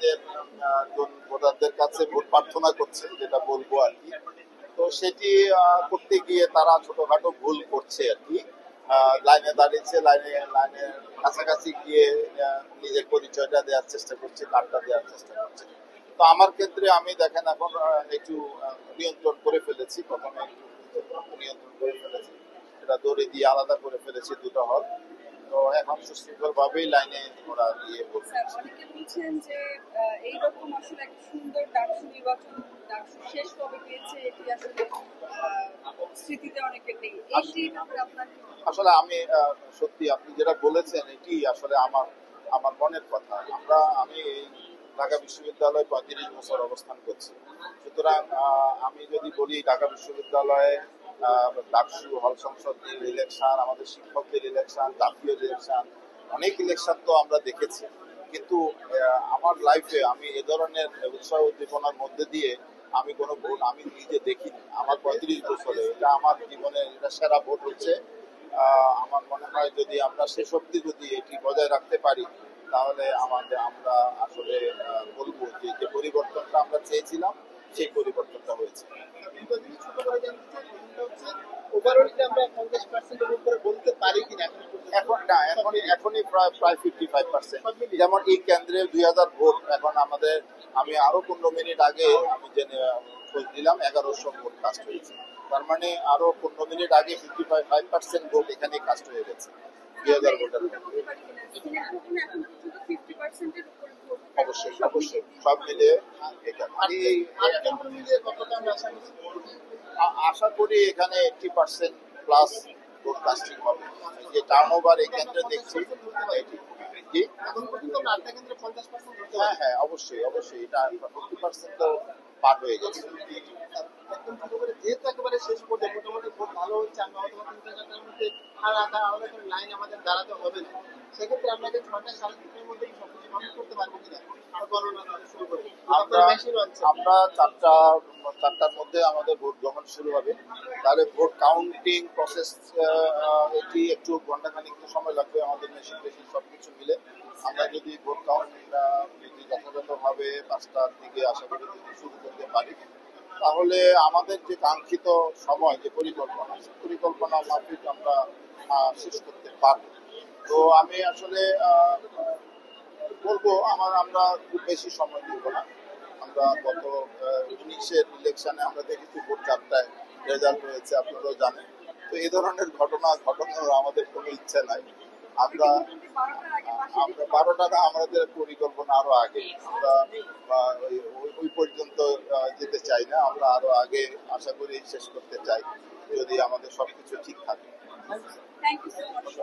নিজের জন ভোটারদের কাছে ভোট প্রার্থনা করছে, যেটা বলবো আর কি। তো সেটি করতে গিয়ে তারা ছোটখাটো ভুল করছে আর কি। লাইনে দাঁড়িয়েছে, লাইনের কাছাকাছি গিয়ে নিজের পরিচয়টা দেওয়ার চেষ্টা করছে, কার্ডটা দেওয়ার চেষ্টা করছে। তো আমার ক্ষেত্রে আমি দেখেন এখন একটু নিয়ন্ত্রণ করে ফেলেছি, প্রথমে একটু নিয়ন্ত্রণ করে ফেলেছি, সেটা দড়ি দিয়ে আলাদা করে ফেলেছি দুটো হল। তো এখন সুশৃঙ্খল ভাবেই লাইনে ওরা দিয়ে বলছে। অনেকে বলছেন যে এইরকম আসলে একটা সুন্দর ডাকসু নির্বাচন, ডাকসু শেষ কবে পেয়েছে এটি আসলে স্মৃতিতে অনেকের নেই। এই ব্যাপারে আপনার কি মত? আসলে আমি সত্যি আপনি যেটা বলেছেন এটি আসলে আমার আমার মনের কথা। আমি ঢাকা বিশ্ববিদ্যালয়ে 35 বছর অবস্থান করছি। সুতরাং আমি যদি বলি ঢাকা বিশ্ববিদ্যালয়ে ডাকসু, হল সংসদ ইলেকশন, আমাদের শিক্ষকদের ইলেকশন, জাতীয় ইলেকশন, অনেক ইলেকশন তো আমরা দেখেছি। কিন্তু আমার লাইফে আমি এ ধরনের উৎসাহ উদ্দীপনার মধ্যে দিয়ে আমি কোনো ভোট আমি নিজে দেখিনি। আমার 35 বছরে এটা আমার জীবনে এটা সেরা ভোট হচ্ছে। আমার মনে হয় যদি আমরা শেষ অব্দি যদি এটি বজায় রাখতে পারি, তাহলে আমরা আসলে বলবো যে যে পরিবর্তনটা আমরা চেয়েছিলাম সেই পরিবর্তনটা হয়েছে। এখন না, এখনই প্রায় 55%। যেমন এই কেন্দ্রে 2000 ভোট, এখন আমি আরো 15 মিনিট আগে আমি জেনে খোঁজ দিলাম 1100 ভোট কাস্ট হয়েছে। তার মানে আরো 15 মিনিট আগে 55% ভোট এখানে কাস্ট হয়ে গেছে 2000 ভোটের মধ্যে। অবশ্যই অবশ্যই সব মিলে আশা করি এখানে 80% প্লাস ভোট কাস্টিং হবে। যে টার্ন ওভার এই কেন্দ্রে দেখছি, হ্যাঁ হ্যাঁ অবশ্যই অবশ্যই এটা 50% তো পার হয়ে গেছে। যেহেতু একেবারে শেষ পর্যায়ে মোটামুটি খুব ভালো হচ্ছে, আমরা হয়তো 3-4 মধ্যে আর আলাদা করে লাইন আমাদের দাঁড়াতে হবে না। সেক্ষেত্রে আপনাকে 6টা-6:30টার মধ্যে কি সবকিছু কমপ্লিট করতে পারবো কিনা গণনা শুরু করে? আমরা 4টার মধ্যে আমাদের ভোট গ্রহণ শুরু হবে। তাহলে ভোট কাউন্টিং প্রসেস এটি একটু ঘন্টাখানিক সময় লাগবে আমাদের মেশিন সবকিছু মিলে। আমরা যদি ভোট কাউন্ট যদি যথাযথভাবে 5টার দিকে আশা করি যদি শুরু করতে পারি, তাহলে আমাদের যে কাঙ্ক্ষিত সময় যে পরিকল্পনা মাফিক আমরা শেষ করতে পারবো। তো আমি আসলে বলবো আমরা খুব বেশি সময় দিব না। আমরা গত 19-এর ইলেকশনে আমরা দেখেছি ভোট 4টায় রেজাল্ট হয়েছে, আপনারাও জানেন। তো এই ধরনের ঘটনার আমাদের কোনো ইচ্ছা নাই। আমরা 12টা আমাদের পরিকল্পনা আরো আগে, আমরা ওই পর্যন্ত যেতে চাই না, আমরা আরো আগে আশা করি শেষ করতে চাই যদি আমাদের সবকিছু ঠিক থাকে। Thank you so much.